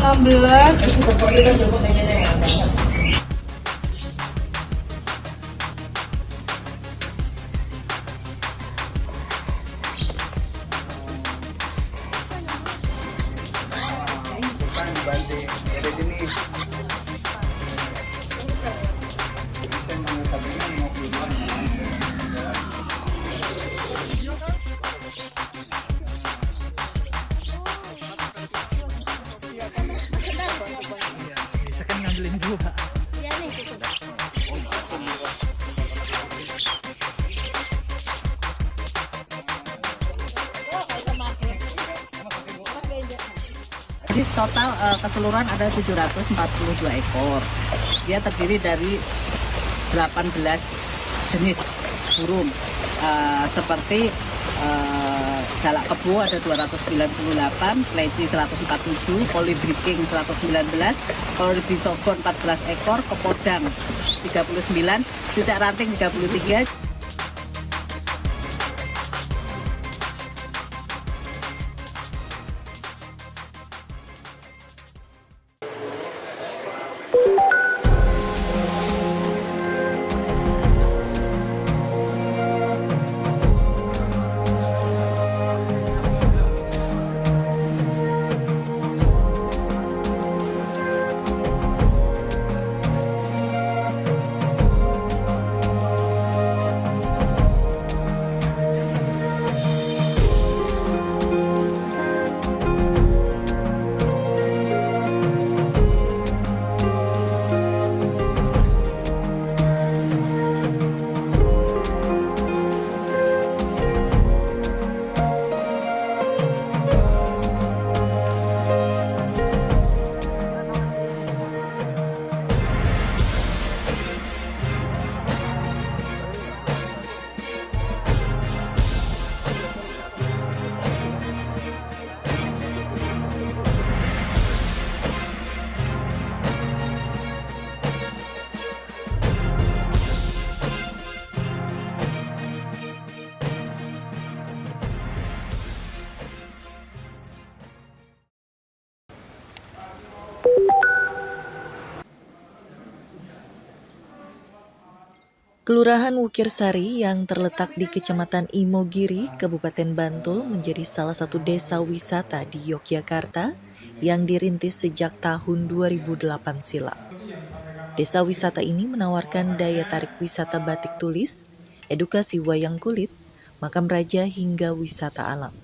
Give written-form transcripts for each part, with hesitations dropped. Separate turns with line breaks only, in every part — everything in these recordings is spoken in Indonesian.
16.
Bisa kan ngambilin dua.
Jadi total keseluruhan ada 742 ekor. Dia terdiri dari 18 jenis burung seperti jalak kebo ada 298, leci 147, kolibri king 119, kolibri sogon 14 ekor, kepodang 39, cucak ranting 33.
Kelurahan Wukirsari yang terletak di Kecamatan Imogiri, Kabupaten Bantul menjadi salah satu desa wisata di Yogyakarta yang dirintis sejak tahun 2008 silam. Desa wisata ini menawarkan daya tarik wisata batik tulis, edukasi wayang kulit, makam raja hingga wisata alam.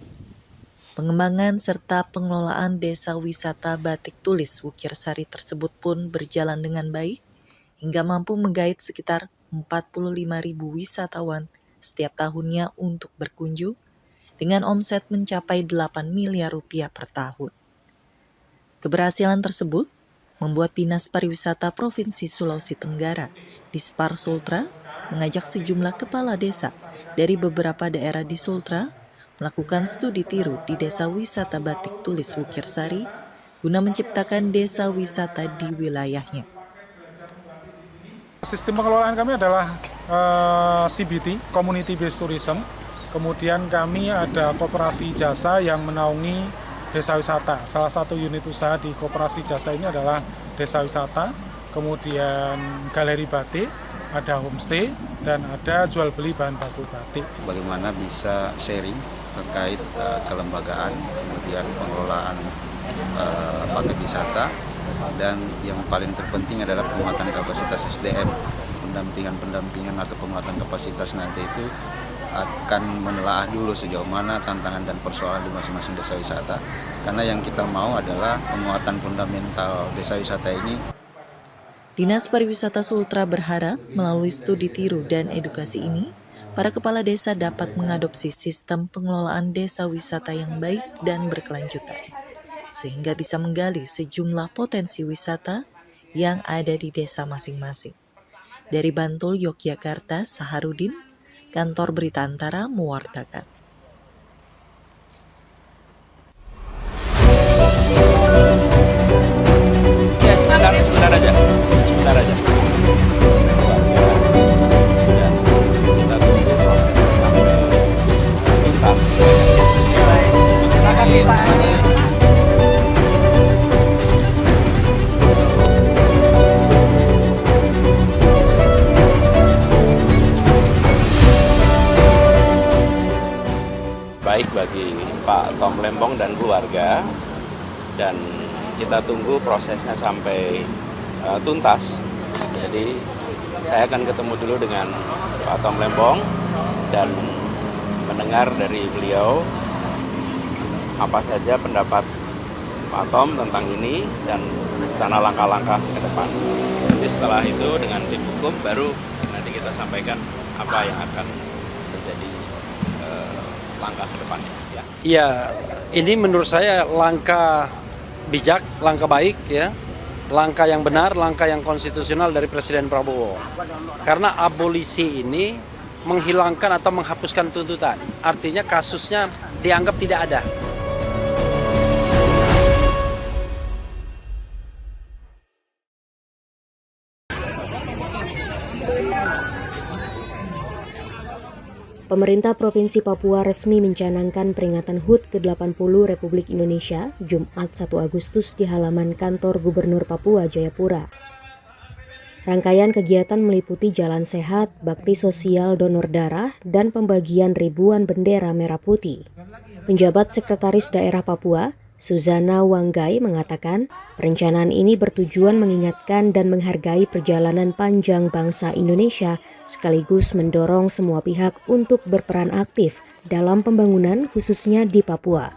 Pengembangan serta pengelolaan desa wisata batik tulis Wukirsari tersebut pun berjalan dengan baik hingga mampu menggait sekitar 45.000 wisatawan setiap tahunnya untuk berkunjung dengan omset mencapai 8 miliar rupiah per tahun. Keberhasilan tersebut membuat Dinas Pariwisata Provinsi Sulawesi Tenggara, Dispar Sultra, mengajak sejumlah kepala desa dari beberapa daerah di Sultra melakukan studi tiru di desa wisata batik tulis Wukirsari guna menciptakan desa wisata di wilayahnya.
Sistem pengelolaan kami adalah CBT, Community Based Tourism. Kemudian kami ada koperasi jasa yang menaungi desa wisata. Salah satu unit usaha di koperasi jasa ini adalah desa wisata, kemudian galeri batik, ada homestay, dan ada jual beli bahan baku batik.
Bagaimana bisa sharing terkait kelembagaan, kemudian pengelolaan paket wisata, dan yang paling terpenting adalah penguatan kapasitas SDM. Pendampingan atau penguatan kapasitas nanti itu akan menelaah dulu sejauh mana tantangan dan persoalan di masing-masing desa wisata. Karena yang kita mau adalah penguatan fundamental desa wisata ini.
Dinas Pariwisata Sultra berharap melalui studi tiru dan edukasi ini, para kepala desa dapat mengadopsi sistem pengelolaan desa wisata yang baik dan berkelanjutan, sehingga bisa menggali sejumlah potensi wisata yang ada di desa masing-masing. Dari Bantul, Yogyakarta, Saharudin, Kantor Berita Antara mewartakan.
Ya, sebentar aja. Kita tunggu prosesnya sampai tuntas. Terima kasih Pak. Tom Lembong dan keluarga, dan kita tunggu prosesnya sampai tuntas. Jadi saya akan ketemu dulu dengan Pak Tom Lembong dan mendengar dari beliau apa saja pendapat Pak Tom tentang ini dan rencana langkah-langkah ke depan. Nanti setelah itu dengan tim hukum baru nanti kita sampaikan apa yang akan menjadi langkah ke depannya. Ya.
Iya, ini menurut saya langkah bijak, langkah baik ya. Langkah yang benar, langkah yang konstitusional dari Presiden Prabowo. Karena abolisi ini menghilangkan atau menghapuskan tuntutan. Artinya kasusnya dianggap tidak ada.
Pemerintah Provinsi Papua resmi mencanangkan peringatan HUT ke-80 Republik Indonesia Jumat 1 Agustus di halaman kantor Gubernur Papua Jayapura. Rangkaian kegiatan meliputi jalan sehat, bakti sosial donor darah, dan pembagian ribuan bendera merah putih. Penjabat Sekretaris Daerah Papua, Suzana Wanggai mengatakan, perencanaan ini bertujuan mengingatkan dan menghargai perjalanan panjang bangsa Indonesia sekaligus mendorong semua pihak untuk berperan aktif dalam pembangunan khususnya di Papua.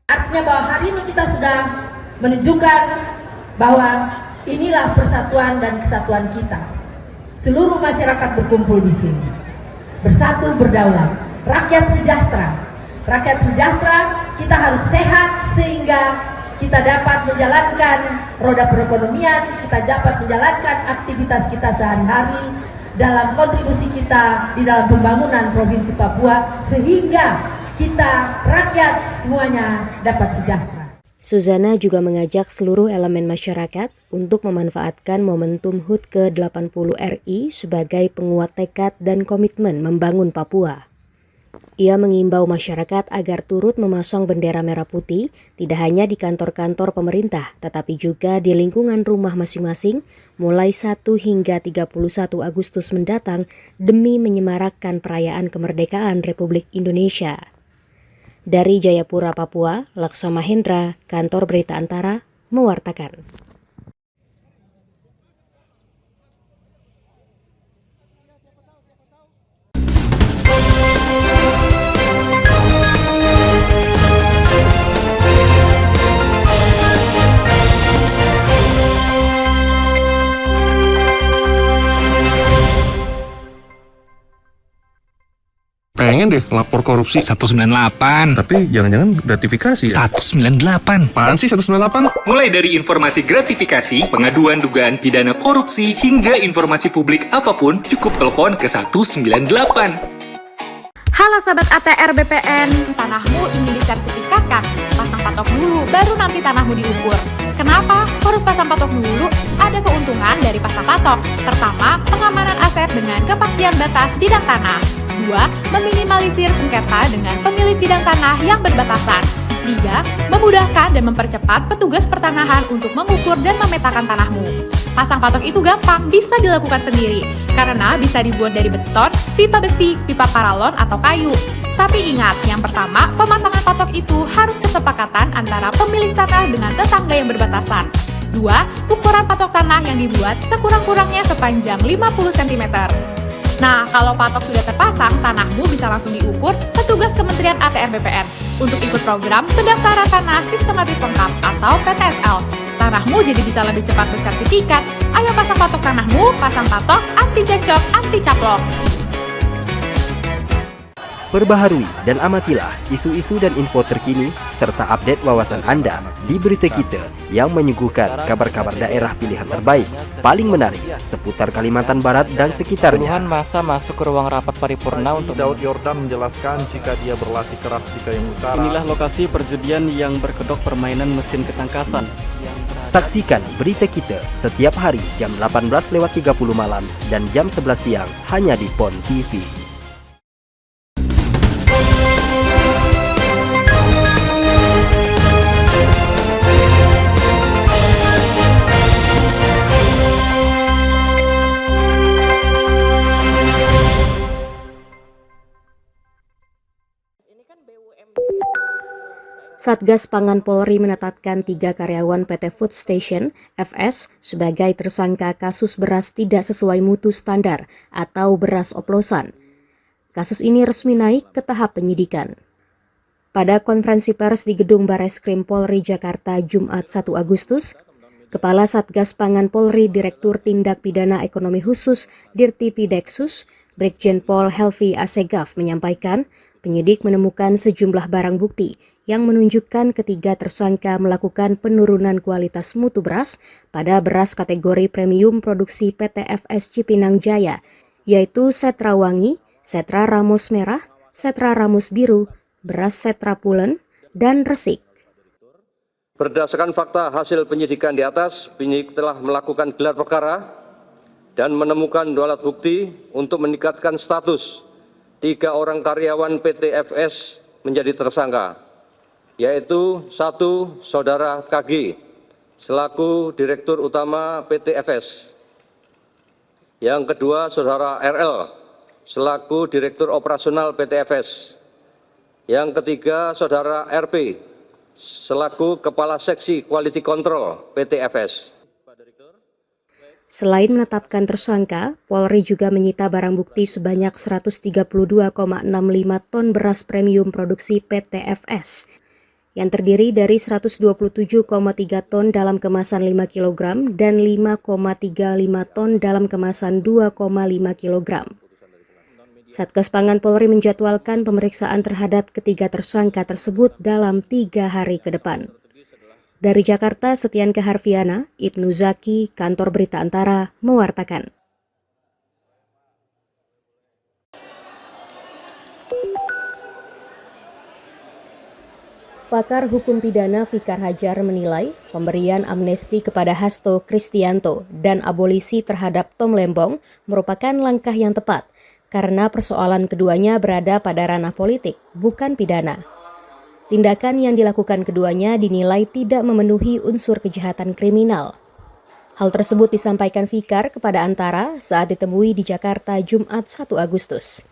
Artinya bahwa hari ini kita sudah menunjukkan bahwa inilah persatuan dan kesatuan kita. Seluruh masyarakat berkumpul di sini, bersatu berdaulat, rakyat sejahtera. Rakyat sejahtera, kita harus sehat sehingga kita dapat menjalankan roda perekonomian, kita dapat menjalankan aktivitas kita sehari-hari dalam kontribusi kita di dalam pembangunan Provinsi Papua sehingga kita rakyat semuanya dapat sejahtera.
Suzana juga mengajak seluruh elemen masyarakat untuk memanfaatkan momentum HUT ke-80 RI sebagai penguat tekad dan komitmen membangun Papua. Ia mengimbau masyarakat agar turut memasang bendera merah putih tidak hanya di kantor-kantor pemerintah, tetapi juga di lingkungan rumah masing-masing mulai 1 hingga 31 Agustus mendatang demi menyemarakkan perayaan kemerdekaan Republik Indonesia. Dari Jayapura, Papua, Laksama Hendra, Kantor Berita Antara, mewartakan.
Pengen deh lapor korupsi
198.
tapi jangan-jangan gratifikasi ya?
198.
Apaan sih 198?
Mulai dari informasi gratifikasi, pengaduan dugaan pidana korupsi, hingga informasi publik apapun, cukup telepon ke 198.
Halo Sobat ATR BPN, tanahmu ingin disertifikatkan? Pasang patok dulu, baru nanti tanahmu diukur. Kenapa harus pasang patok dulu? Ada keuntungan dari pasang patok. Pertama, pengamanan aset dengan kepastian batas bidang tanah. 2. Meminimalisir sengketa dengan pemilik bidang tanah yang berbatasan. 3. Memudahkan dan mempercepat petugas pertanahan untuk mengukur dan memetakan tanahmu. Pasang patok itu gampang, bisa dilakukan sendiri, karena bisa dibuat dari beton, pipa besi, pipa paralon, atau kayu. Tapi ingat, yang pertama, pemasangan patok itu harus kesepakatan antara pemilik tanah dengan tetangga yang berbatasan. 2. Ukuran patok tanah yang dibuat sekurang-kurangnya sepanjang 50 cm. Nah, kalau patok sudah terpasang, tanahmu bisa langsung diukur petugas Kementerian ATR BPN untuk ikut program pendaftaran tanah sistematis lengkap atau PTSL. Tanahmu jadi bisa lebih cepat bersertifikat. Ayo pasang patok tanahmu, pasang patok anti cekcok, anti caplok.
Perbaharui dan amatilah isu-isu dan info terkini serta update wawasan Anda di Berita Kita yang menyuguhkan kabar-kabar daerah pilihan terbaik paling menarik seputar Kalimantan Barat dan sekitarnya.
Puluhan masa masuk ke ruang rapat paripurna untuk
Daud Yordan menjelaskan jika dia berlatih keras di Kayong Utara.
Inilah lokasi perjudian yang berkedok permainan mesin ketangkasan.
Saksikan Berita Kita setiap hari jam 18.30 malam dan jam 11 siang hanya di PON TV.
Ini kan BUMN
Satgas Pangan Polri menetapkan 3 karyawan PT Food Station (FS) sebagai tersangka kasus beras tidak sesuai mutu standar atau beras oplosan. Kasus ini resmi naik ke tahap penyidikan. Pada konferensi pers di Gedung Bareskrim Polri Jakarta Jumat 1 Agustus, Kepala Satgas Pangan Polri Direktur Tindak Pidana Ekonomi Khusus Dirtipideksus, Brigjen Pol Helvi Asegaf menyampaikan, penyidik menemukan sejumlah barang bukti yang menunjukkan ketiga tersangka melakukan penurunan kualitas mutu beras pada beras kategori premium produksi PT FS Cipinang Jaya, yaitu Setra Wangi, Setra Ramos Merah, Setra Ramos Biru, beras Setra Pulen, dan Resik.
Berdasarkan fakta hasil penyidikan di atas, penyidik telah melakukan gelar perkara dan menemukan 2 alat bukti untuk meningkatkan status 3 orang karyawan PT FS menjadi tersangka, yaitu 1. Saudara KG selaku Direktur Utama PT FS. Yang kedua, Saudara RL selaku Direktur Operasional PT FS. Yang ketiga, Saudara RP selaku Kepala Seksi Quality Control PT FS.
Selain menetapkan tersangka, Polri juga menyita barang bukti sebanyak 132,65 ton beras premium produksi PT FS, yang terdiri dari 127,3 ton dalam kemasan 5 kg dan 5,35 ton dalam kemasan 2,5 kg. Satgas Pangan Polri menjadwalkan pemeriksaan terhadap ketiga tersangka tersebut dalam 3 hari ke depan. Dari Jakarta, Setian Keharviana, Ibnu Zaki, Kantor Berita Antara, mewartakan. Pakar hukum pidana Fikar Hajar menilai pemberian amnesti kepada Hasto Kristianto dan abolisi terhadap Tom Lembong merupakan langkah yang tepat karena persoalan keduanya berada pada ranah politik, bukan pidana. Tindakan yang dilakukan keduanya dinilai tidak memenuhi unsur kejahatan kriminal. Hal tersebut disampaikan Fikar kepada Antara saat ditemui di Jakarta Jumat 1 Agustus.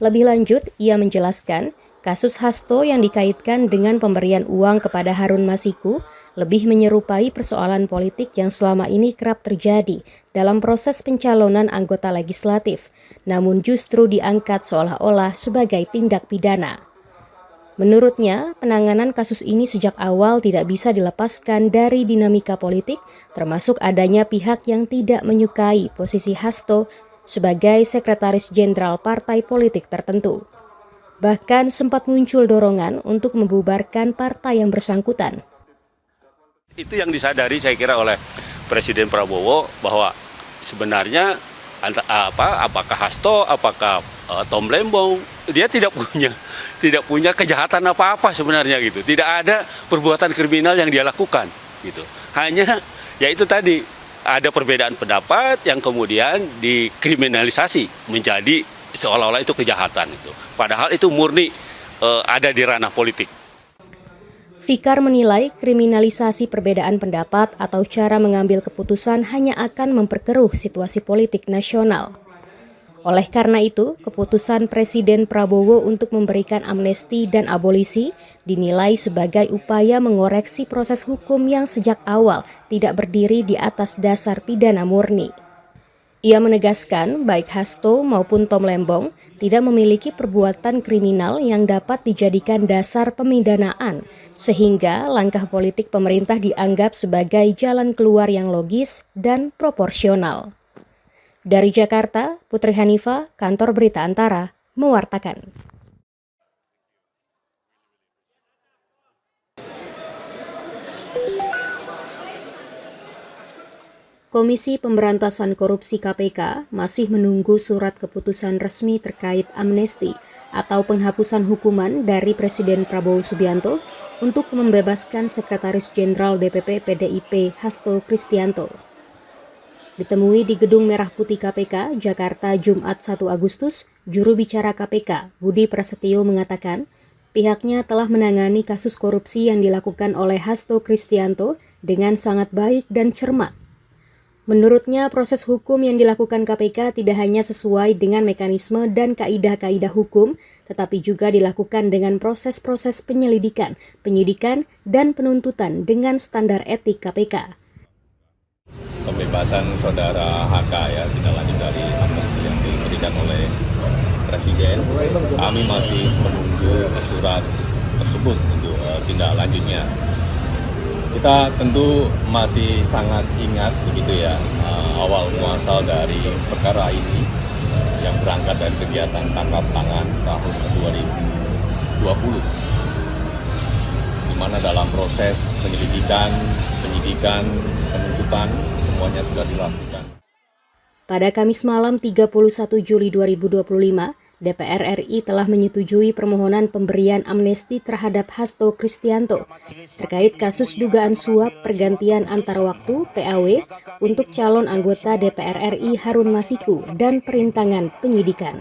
Lebih lanjut, ia menjelaskan kasus Hasto yang dikaitkan dengan pemberian uang kepada Harun Masiku lebih menyerupai persoalan politik yang selama ini kerap terjadi dalam proses pencalonan anggota legislatif, namun justru diangkat seolah-olah sebagai tindak pidana. Menurutnya, penanganan kasus ini sejak awal tidak bisa dilepaskan dari dinamika politik, termasuk adanya pihak yang tidak menyukai posisi Hasto sebagai sekretaris jenderal partai politik tertentu. Bahkan sempat muncul dorongan untuk membubarkan partai yang bersangkutan.
Itu yang disadari saya kira oleh Presiden Prabowo bahwa sebenarnya apakah Hasto, apakah Tom Lembong, dia tidak punya kejahatan apa-apa sebenarnya gitu. Tidak ada perbuatan kriminal yang dia lakukan gitu. Hanya ya itu tadi ada perbedaan pendapat yang kemudian dikriminalisasi menjadi seolah-olah itu kejahatan itu. Padahal itu murni ada di ranah politik.
Fikar menilai kriminalisasi perbedaan pendapat atau cara mengambil keputusan hanya akan memperkeruh situasi politik nasional. Oleh karena itu, keputusan Presiden Prabowo untuk memberikan amnesti dan abolisi dinilai sebagai upaya mengoreksi proses hukum yang sejak awal tidak berdiri di atas dasar pidana murni. Ia menegaskan baik Hasto maupun Tom Lembong tidak memiliki perbuatan kriminal yang dapat dijadikan dasar pemidanaan, sehingga langkah politik pemerintah dianggap sebagai jalan keluar yang logis dan proporsional. Dari Jakarta, Putri Hanifa, Kantor Berita Antara, mewartakan. Komisi Pemberantasan Korupsi KPK masih menunggu surat keputusan resmi terkait amnesti atau penghapusan hukuman dari Presiden Prabowo Subianto untuk membebaskan Sekretaris Jenderal DPP PDIP Hasto Kristianto. Ditemui di Gedung Merah Putih KPK, Jakarta, Jumat 1 Agustus, juru bicara KPK, Budi Prasetyo mengatakan, pihaknya telah menangani kasus korupsi yang dilakukan oleh Hasto Kristianto dengan sangat baik dan cermat. Menurutnya, proses hukum yang dilakukan KPK tidak hanya sesuai dengan mekanisme dan kaidah-kaidah hukum, tetapi juga dilakukan dengan proses-proses penyelidikan, penyidikan, dan penuntutan dengan standar etik KPK.
Pembebasan saudara HK ya, tidak lanjut dari amnesti yang diberikan oleh Presiden. Kami masih menunggu surat tersebut untuk tindak lanjutnya. Kita tentu masih sangat ingat begitu ya awal muasal dari perkara ini yang berangkat dari kegiatan tangkap tangan tahun 2020, di mana dalam proses penyelidikan, penyidikan, penuntutan semuanya sudah dilakukan.
Pada Kamis malam 31 Juli 2025, DPR RI telah menyetujui permohonan pemberian amnesti terhadap Hasto Kristianto terkait kasus dugaan suap pergantian antar waktu (PAW) untuk calon anggota DPR RI Harun Masiku dan perintangan penyidikan.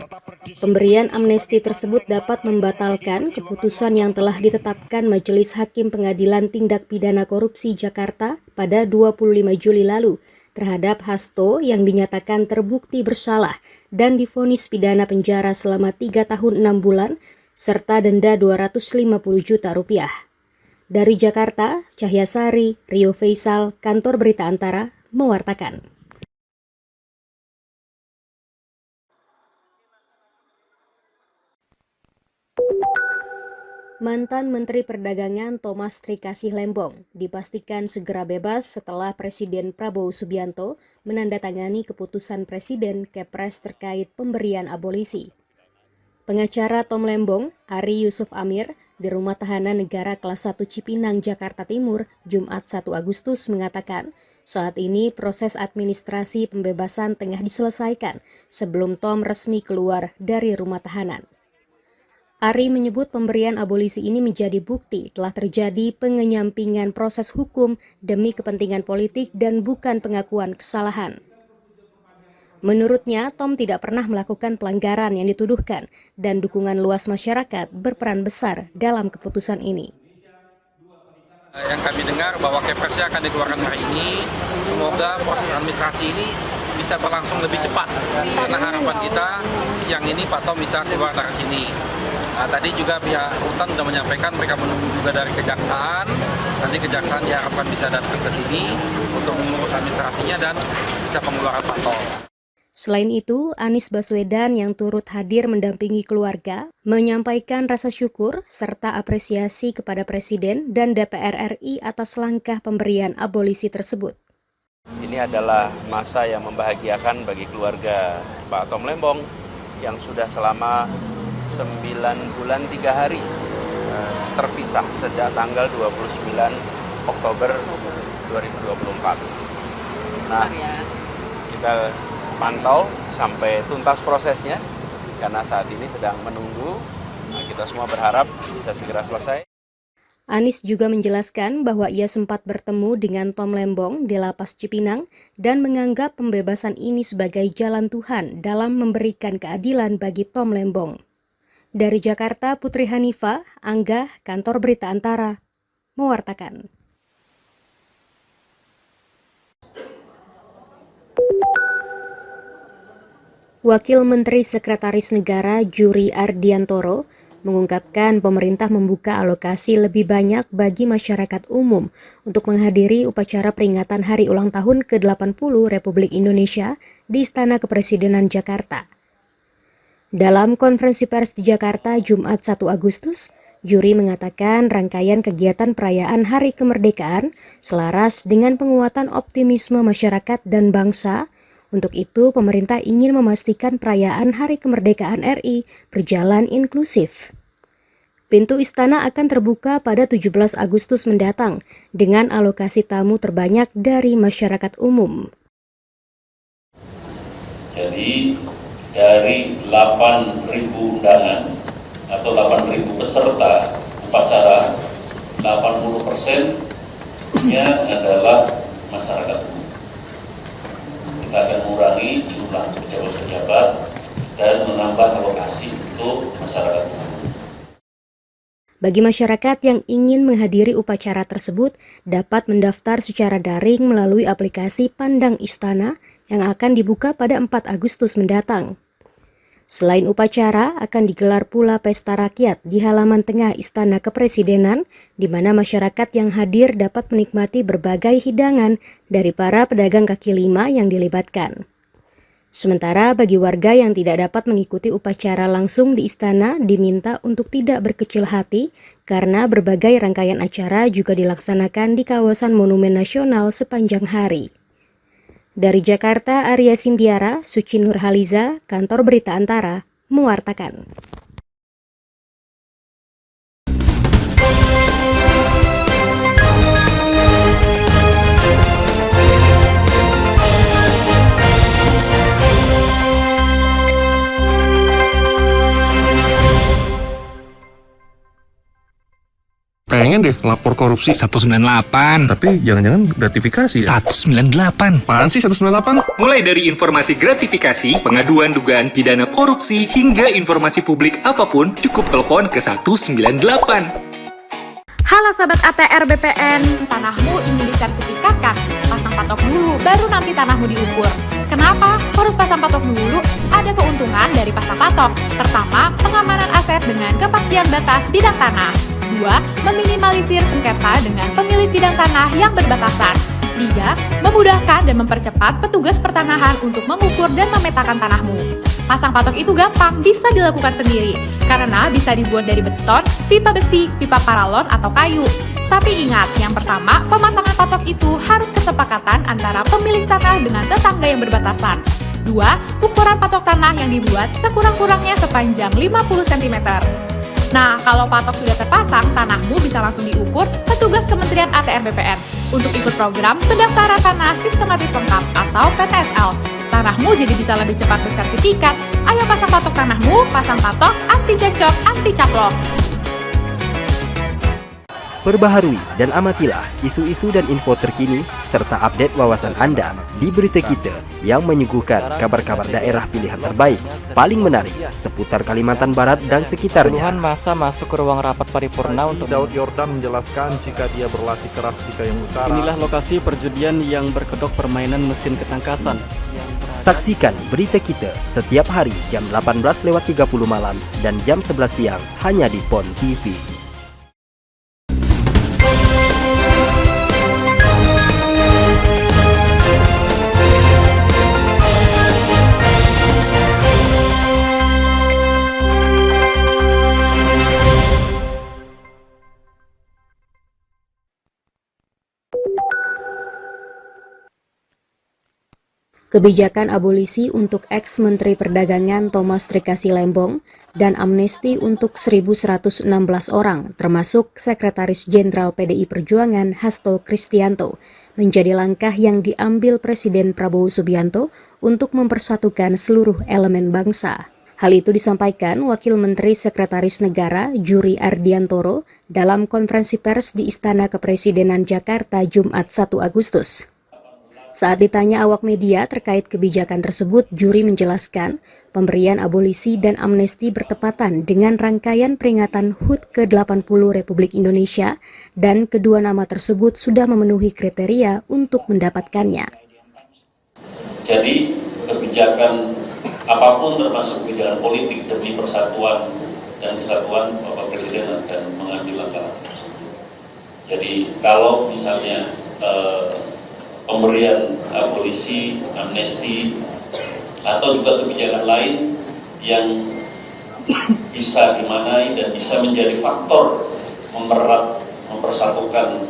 Pemberian amnesti tersebut dapat membatalkan keputusan yang telah ditetapkan Majelis Hakim Pengadilan Tindak Pidana Korupsi Jakarta pada 25 Juli lalu terhadap Hasto yang dinyatakan terbukti bersalah dan divonis pidana penjara selama 3 tahun 6 bulan serta denda 250 juta rupiah. Dari Jakarta, Cahyasari, Rio Faisal, Kantor Berita Antara, mewartakan. Mantan Menteri Perdagangan Thomas Trikasih Lembong dipastikan segera bebas setelah Presiden Prabowo Subianto menandatangani keputusan Presiden Kepres terkait pemberian abolisi. Pengacara Tom Lembong, Ari Yusuf Amir, di Rumah Tahanan Negara Kelas 1 Cipinang, Jakarta Timur, Jumat 1 Agustus mengatakan, saat ini proses administrasi pembebasan tengah diselesaikan sebelum Tom resmi keluar dari rumah tahanan. Ari menyebut pemberian abolisi ini menjadi bukti telah terjadi pengenyampingan proses hukum demi kepentingan politik dan bukan pengakuan kesalahan. Menurutnya, Tom tidak pernah melakukan pelanggaran yang dituduhkan dan dukungan luas masyarakat berperan besar dalam keputusan ini.
Yang kami dengar bahwa Kepresnya akan dikeluarkan hari ini, semoga proses administrasi ini bisa berlangsung lebih cepat. Karena harapan kita siang ini Pak Tom bisa keluar dari sini. Nah, tadi juga pihak rutan sudah menyampaikan mereka menunggu juga dari kejaksaan. Nanti kejaksaan diharapkan bisa datang ke sini untuk mengurus administrasinya dan bisa pengeluaran Pak Tom.
Selain itu, Anies Baswedan yang turut hadir mendampingi keluarga menyampaikan rasa syukur serta apresiasi kepada Presiden dan DPR RI atas langkah pemberian abolisi tersebut.
Ini adalah masa yang membahagiakan bagi keluarga Pak Tom Lembong yang sudah selama 9 bulan 3 hari terpisah sejak tanggal 29 Oktober 2024. Nah, kita pantau sampai tuntas prosesnya karena saat ini sedang menunggu. Nah, kita semua berharap bisa segera selesai.
Anies juga menjelaskan bahwa ia sempat bertemu dengan Tom Lembong di Lapas Cipinang dan menganggap pembebasan ini sebagai jalan Tuhan dalam memberikan keadilan bagi Tom Lembong. Dari Jakarta, Putri Hanifah, Angga, Kantor Berita Antara, mewartakan. Wakil Menteri Sekretaris Negara Juri Ardiantoro mengungkapkan pemerintah membuka alokasi lebih banyak bagi masyarakat umum untuk menghadiri upacara peringatan Hari Ulang Tahun ke-80 Republik Indonesia di Istana Kepresidenan Jakarta. Dalam konferensi pers di Jakarta Jumat 1 Agustus, Juri mengatakan rangkaian kegiatan perayaan Hari Kemerdekaan selaras dengan penguatan optimisme masyarakat dan bangsa. Untuk itu, pemerintah ingin memastikan perayaan Hari Kemerdekaan RI berjalan inklusif. Pintu istana akan terbuka pada 17 Agustus mendatang dengan alokasi tamu terbanyak dari masyarakat umum.
Jadi, dari 8.000 undangan atau 8.000 peserta upacara, 80%-nya adalah masyarakat umum. Kita akan mengurangi jumlah pejabat-pejabat dan menambah alokasi untuk masyarakat umum.
Bagi masyarakat yang ingin menghadiri upacara tersebut dapat mendaftar secara daring melalui aplikasi Pandang Istana yang akan dibuka pada 4 Agustus mendatang. Selain upacara, akan digelar pula pesta rakyat di halaman tengah Istana Kepresidenan, di mana masyarakat yang hadir dapat menikmati berbagai hidangan dari para pedagang kaki lima yang dilibatkan. Sementara bagi warga yang tidak dapat mengikuti upacara langsung di istana diminta untuk tidak berkecil hati karena berbagai rangkaian acara juga dilaksanakan di kawasan Monumen Nasional sepanjang hari. Dari Jakarta, Arya Sindiara, Suci Nurhaliza, Kantor Berita Antara, mewartakan.
Pengen deh lapor korupsi
198.
Tapi jangan-jangan gratifikasi ya?
198.
Apaan sih 198?
Mulai dari informasi gratifikasi, pengaduan dugaan pidana korupsi, hingga informasi publik apapun, cukup telepon ke 198.
Halo Sobat ATR BPN, tanahmu ingin disertifikatkan? Pasang patok dulu, baru nanti tanahmu diukur. Kenapa harus pasang patok dulu? Ada keuntungan dari pasang patok. Pertama, pengamanan aset dengan kepastian batas bidang tanah. 2. Meminimalisir sengketa dengan pemilik bidang tanah yang berbatasan. 3. Memudahkan dan mempercepat petugas pertanahan untuk mengukur dan memetakan tanahmu. Pasang patok itu gampang, bisa dilakukan sendiri, karena bisa dibuat dari beton, pipa besi, pipa paralon, atau kayu. Tapi ingat, yang pertama, pemasangan patok itu harus kesepakatan antara pemilik tanah dengan tetangga yang berbatasan. 2. Ukuran patok tanah yang dibuat sekurang-kurangnya sepanjang 50 cm. Nah, kalau patok sudah terpasang, tanahmu bisa langsung diukur petugas Kementerian ATR BPN untuk ikut program pendaftaran tanah sistematis lengkap atau PTSL. Tanahmu jadi bisa lebih cepat bersertifikat. Ayo pasang patok tanahmu, pasang patok, anti cekcok, anti caplok.
Perbaharui dan amatilah isu-isu dan info terkini serta update wawasan Anda di Berita Kita yang menyuguhkan kabar-kabar daerah pilihan terbaik paling menarik seputar Kalimantan Barat dan sekitarnya.
Puluhan masa masuk ke ruang rapat paripurna untuk
Daud Yordan menjelaskan jika dia berlatih keras di Kayong Utara.
Inilah lokasi perjudian yang berkedok permainan mesin ketangkasan.
Saksikan Berita Kita setiap hari jam 18.30 malam dan jam 11 siang hanya di PON TV.
Kebijakan abolisi untuk ex-Menteri Perdagangan Thomas Trikasi Lembong dan amnesti untuk 1.116 orang, termasuk Sekretaris Jenderal PDI Perjuangan Hasto Kristianto, menjadi langkah yang diambil Presiden Prabowo Subianto untuk mempersatukan seluruh elemen bangsa. Hal itu disampaikan Wakil Menteri Sekretaris Negara Juri Ardiantoro dalam konferensi pers di Istana Kepresidenan Jakarta Jumat 1 Agustus. Saat ditanya awak media terkait kebijakan tersebut, Juri menjelaskan pemberian abolisi dan amnesti bertepatan dengan rangkaian peringatan HUT ke-80 Republik Indonesia dan kedua nama tersebut sudah memenuhi kriteria untuk mendapatkannya.
Jadi kebijakan apapun termasuk kebijakan politik demi persatuan dan kesatuan, Bapak Presiden akan mengambil langkah tersebut. Jadi kalau misalnya pemberian abolisi, amnesti, atau juga kebijakan lain yang bisa dimaknai dan bisa menjadi faktor mempererat, mempersatukan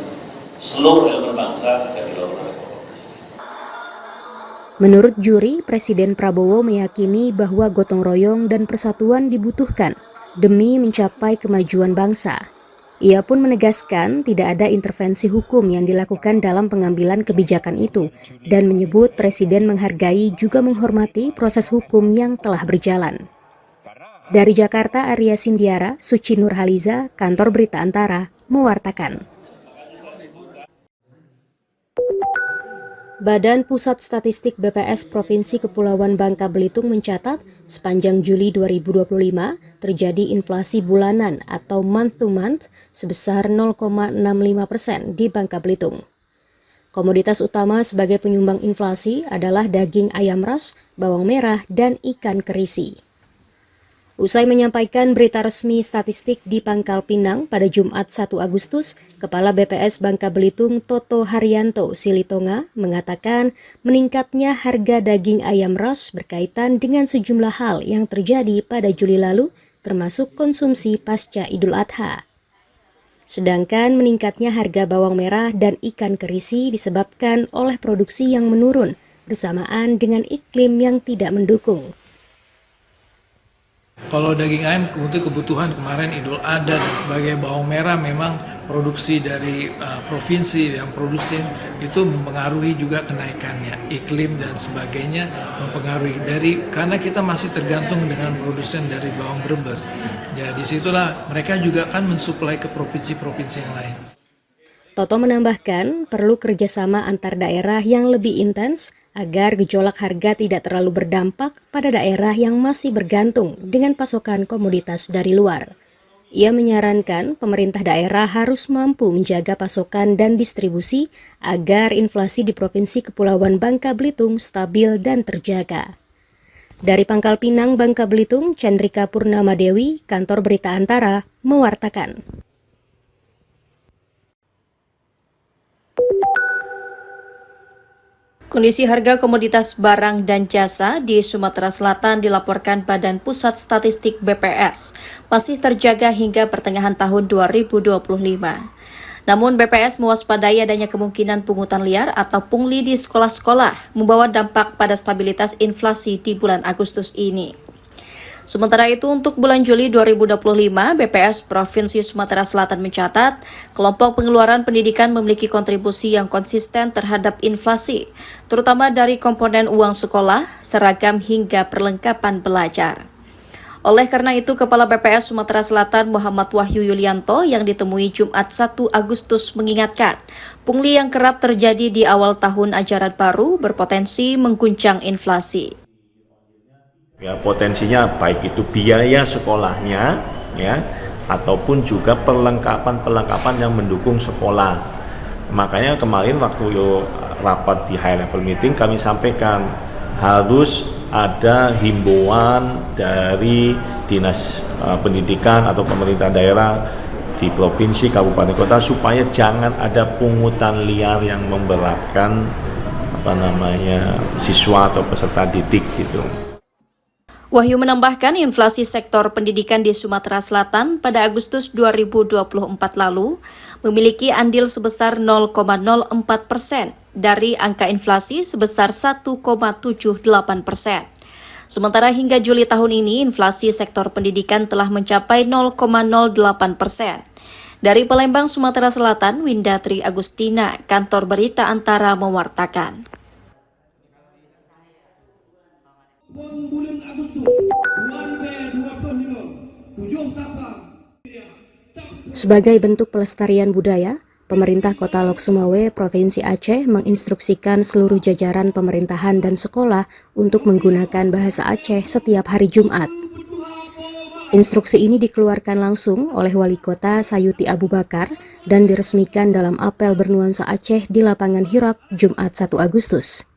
seluruh elemen bangsa akan dilakukan.
Menurut Juri, Presiden Prabowo meyakini bahwa gotong royong dan persatuan dibutuhkan demi mencapai kemajuan bangsa. Ia pun menegaskan tidak ada intervensi hukum yang dilakukan dalam pengambilan kebijakan itu dan menyebut Presiden menghargai juga menghormati proses hukum yang telah berjalan. Dari Jakarta, Arya Sindiara, Suci Nurhaliza, Kantor Berita Antara, mewartakan. Badan Pusat Statistik BPS Provinsi Kepulauan Bangka Belitung mencatat sepanjang Juli 2025, terjadi inflasi bulanan atau month to month sebesar 0,65% di Bangka Belitung. Komoditas utama sebagai penyumbang inflasi adalah daging ayam ras, bawang merah, dan ikan kerisi. Usai menyampaikan berita resmi statistik di Pangkal Pinang pada Jumat 1 Agustus, Kepala BPS Bangka Belitung Toto Haryanto Silitonga mengatakan meningkatnya harga daging ayam ras berkaitan dengan sejumlah hal yang terjadi pada Juli lalu, termasuk konsumsi pasca Idul Adha. Sedangkan meningkatnya harga bawang merah dan ikan kerisi disebabkan oleh produksi yang menurun bersamaan dengan iklim yang tidak mendukung.
Kalau daging ayam untuk kebutuhan kemarin Idul Adha dan sebagai bawang merah memang produksi dari provinsi yang produksi itu mempengaruhi juga kenaikannya, iklim dan sebagainya mempengaruhi karena kita masih tergantung dengan produsen dari bawang Brebes. Ya disitulah mereka juga akan mensuplai ke provinsi-provinsi yang lain.
Toto menambahkan perlu kerjasama antar daerah yang lebih intens agar gejolak harga tidak terlalu berdampak pada daerah yang masih bergantung dengan pasokan komoditas dari luar. Ia menyarankan pemerintah daerah harus mampu menjaga pasokan dan distribusi agar inflasi di Provinsi Kepulauan Bangka Belitung stabil dan terjaga. Dari Pangkal Pinang, Bangka Belitung, Chandrika Purnama Dewi, Kantor Berita Antara, mewartakan.
Kondisi harga komoditas barang dan jasa di Sumatera Selatan dilaporkan Badan Pusat Statistik BPS masih terjaga hingga pertengahan tahun 2025. Namun BPS mewaspadai adanya kemungkinan pungutan liar atau pungli di sekolah-sekolah membawa dampak pada stabilitas inflasi di bulan Agustus ini. Sementara itu, untuk bulan Juli 2025, BPS Provinsi Sumatera Selatan mencatat, kelompok pengeluaran pendidikan memiliki kontribusi yang konsisten terhadap inflasi, terutama dari komponen uang sekolah, seragam hingga perlengkapan belajar. Oleh karena itu, Kepala BPS Sumatera Selatan Muhammad Wahyu Yulianto yang ditemui Jumat 1 Agustus mengingatkan, pungli yang kerap terjadi di awal tahun ajaran baru berpotensi mengguncang inflasi.
Ya, potensinya baik itu biaya sekolahnya ya ataupun juga perlengkapan yang mendukung sekolah. Makanya kemarin waktu rapat di high level meeting kami sampaikan harus ada himbauan dari Dinas Pendidikan atau pemerintah daerah di provinsi, kabupaten, kota supaya jangan ada pungutan liar yang memberatkan siswa atau peserta didik gitu.
Wahyu menambahkan inflasi sektor pendidikan di Sumatera Selatan pada Agustus 2024 lalu memiliki andil sebesar 0,04% dari angka inflasi sebesar 1,78%. Sementara hingga Juli tahun ini inflasi sektor pendidikan telah mencapai 0,08%. Dari Palembang, Sumatera Selatan, Winda Tri Agustina, Kantor Berita Antara mewartakan.
Sebagai bentuk pelestarian budaya, pemerintah Kota Lok Sumawe, Provinsi Aceh menginstruksikan seluruh jajaran pemerintahan dan sekolah untuk menggunakan bahasa Aceh setiap hari Jumat. Instruksi ini dikeluarkan langsung oleh Wali Kota Sayuti Abu Bakar dan diresmikan dalam apel bernuansa Aceh di Lapangan Hirak Jumat 1 Agustus.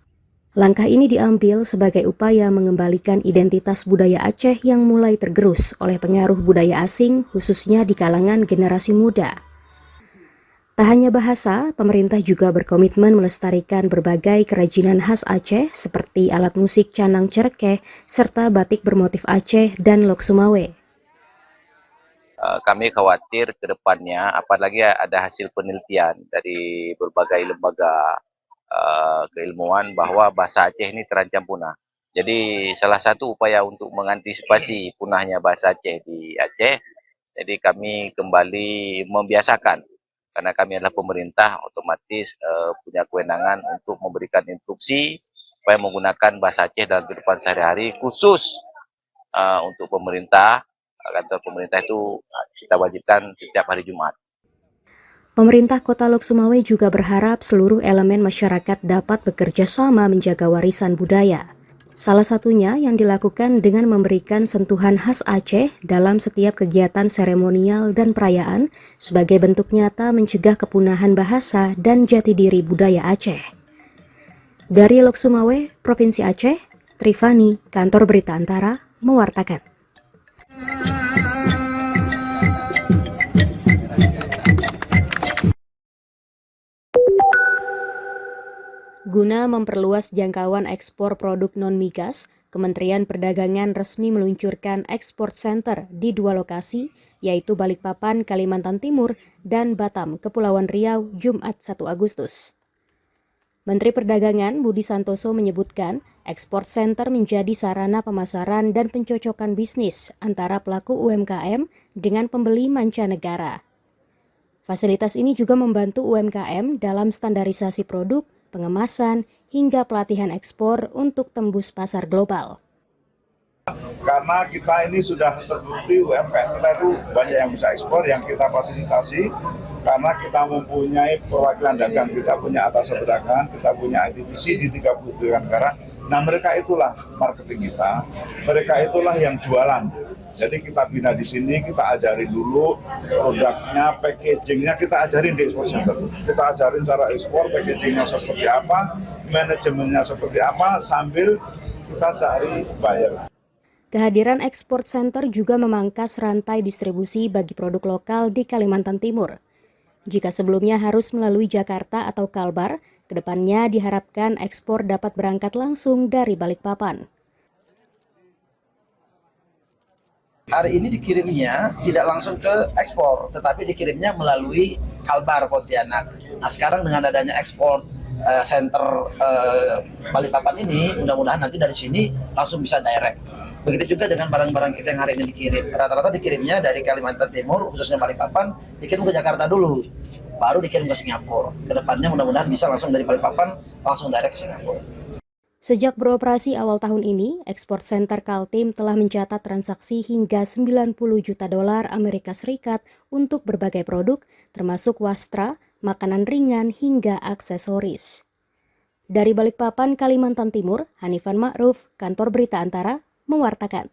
Langkah ini diambil sebagai upaya mengembalikan identitas budaya Aceh yang mulai tergerus oleh pengaruh budaya asing, khususnya di kalangan generasi muda. Tak hanya bahasa, pemerintah juga berkomitmen melestarikan berbagai kerajinan khas Aceh seperti alat musik canang cerkeh, serta batik bermotif Aceh dan Lok Sumawe.
Kami khawatir ke depannya, apalagi ada hasil penelitian dari berbagai lembaga keilmuan bahwa bahasa Aceh ini terancam punah. Jadi salah satu upaya untuk mengantisipasi punahnya bahasa Aceh di Aceh, jadi kami kembali membiasakan, karena kami adalah pemerintah, otomatis punya kewenangan untuk memberikan instruksi supaya menggunakan bahasa Aceh dalam kehidupan sehari-hari, khusus untuk pemerintah. Kantor pemerintah itu kita wajibkan setiap hari Jumat.
Pemerintah Kota Lok Sumawe juga berharap seluruh elemen masyarakat dapat bekerja sama menjaga warisan budaya. Salah satunya yang dilakukan dengan memberikan sentuhan khas Aceh dalam setiap kegiatan seremonial dan perayaan sebagai bentuk nyata mencegah kepunahan bahasa dan jati diri budaya Aceh. Dari Lok Sumawe, Provinsi Aceh, Trifani, Kantor Berita Antara, mewartakan. Guna memperluas jangkauan ekspor produk non-migas, Kementerian Perdagangan resmi meluncurkan Export Center di 2 lokasi, yaitu Balikpapan, Kalimantan Timur, dan Batam, Kepulauan Riau, Jumat 1 Agustus. Menteri Perdagangan Budi Santoso menyebutkan, Export Center menjadi sarana pemasaran dan pencocokan bisnis antara pelaku UMKM dengan pembeli mancanegara. Fasilitas ini juga membantu UMKM dalam standarisasi produk, pengemasan, hingga pelatihan ekspor untuk tembus pasar global.
Karena kita ini sudah terbukti UMKM kita itu banyak yang bisa ekspor, yang kita fasilitasi karena kita mempunyai perwakilan dagang, kita punya atas perdagangan, kita punya ITPC di 33 negara. Nah mereka itulah marketing kita, mereka itulah yang jualan. Jadi kita bina di sini, kita ajarin dulu produknya, packagingnya kita ajarin di Export Center. Kita ajarin cara ekspor, packagingnya seperti apa, manajemennya seperti apa, sambil kita cari buyer.
Kehadiran Export Center juga memangkas rantai distribusi bagi produk lokal di Kalimantan Timur. Jika sebelumnya harus melalui Jakarta atau Kalbar, kedepannya diharapkan ekspor dapat berangkat langsung dari Balikpapan.
Hari ini dikirimnya tidak langsung ke ekspor, tetapi dikirimnya melalui Kalbar Pontianak. Nah sekarang dengan adanya ekspor center Balikpapan ini, mudah-mudahan nanti dari sini langsung bisa direct. Begitu juga dengan barang-barang kita yang hari ini dikirim. Rata-rata dikirimnya dari Kalimantan Timur, khususnya Balikpapan, dikirim ke Jakarta dulu, baru dikirim ke Singapura. Kedepannya mudah-mudahan bisa langsung dari Balikpapan, langsung direct Singapura.
Sejak beroperasi awal tahun ini, Export Center Kaltim telah mencatat transaksi hingga 90 juta dolar Amerika Serikat untuk berbagai produk, termasuk wastra, makanan ringan, hingga aksesoris. Dari Balikpapan, Kalimantan Timur, Hanifan Ma'ruf, Kantor Berita Antara, mewartakan.